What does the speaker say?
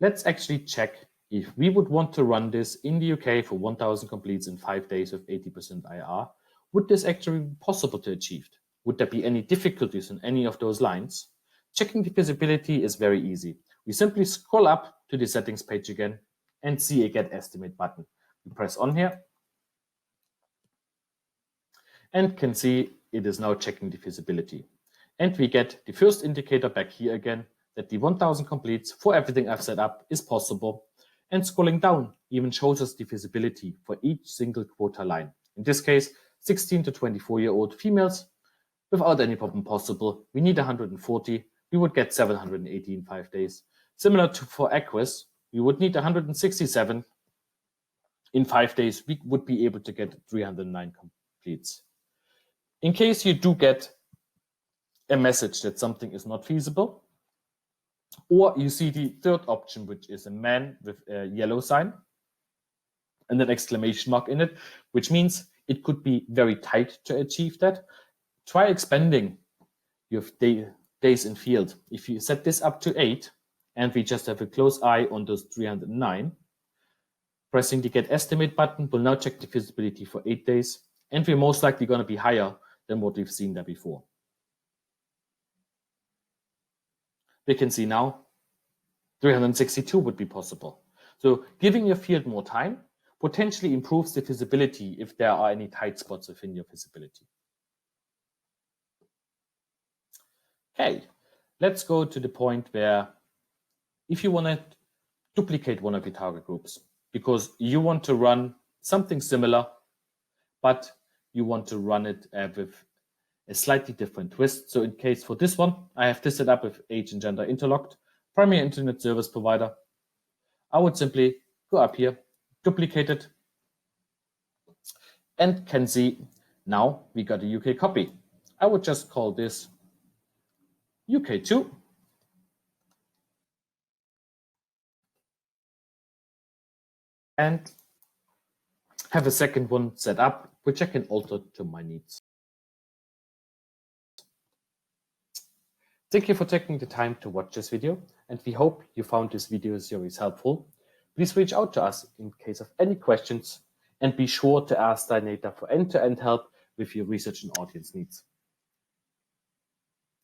Let's actually check if we would want to run this in the UK for 1,000 completes in 5 days with 80% IR. Would this actually be possible to achieve? Would there be any difficulties in any of those lines? Checking the feasibility is very easy. We simply scroll up to the settings page again and see a Get Estimate button. We press on here and can see it is now checking the feasibility. And we get the first indicator back here again that the 1,000 completes for everything I've set up is possible. And scrolling down even shows us the feasibility for each single quota line. In this case, 16 to 24-year-old females without any problem possible. We need 140. We would get 780 in 5 days. Similar to for Equus, we would need 167. In 5 days, we would be able to get 309 completes. In case you do get a message that something is not feasible, or you see the third option, which is a man with a yellow sign and an exclamation mark in it, which means it could be very tight to achieve that. Try expanding your days in field. If you set this up to 8 and we just have a close eye on those 309, pressing the Get Estimate button will now check the feasibility for 8 days, and we're most likely going to be higher than what we've seen there before. We can see now 362 would be possible. So giving your field more time potentially improves the feasibility if there are any tight spots within your feasibility. Okay, let's go to the point where if you want to duplicate one of your target groups because you want to run something similar, but you want to run it with a slightly different twist. So in case for this one, I have this set up with age and gender interlocked, primary internet service provider. I would simply go up here, duplicate it, and can see now we got a UK copy. I would just call this UK2. And have a second one set up, which I can alter to my needs. Thank you for taking the time to watch this video, and we hope you found this video series helpful. Please reach out to us in case of any questions, and be sure to ask Dynata for end-to-end help with your research and audience needs.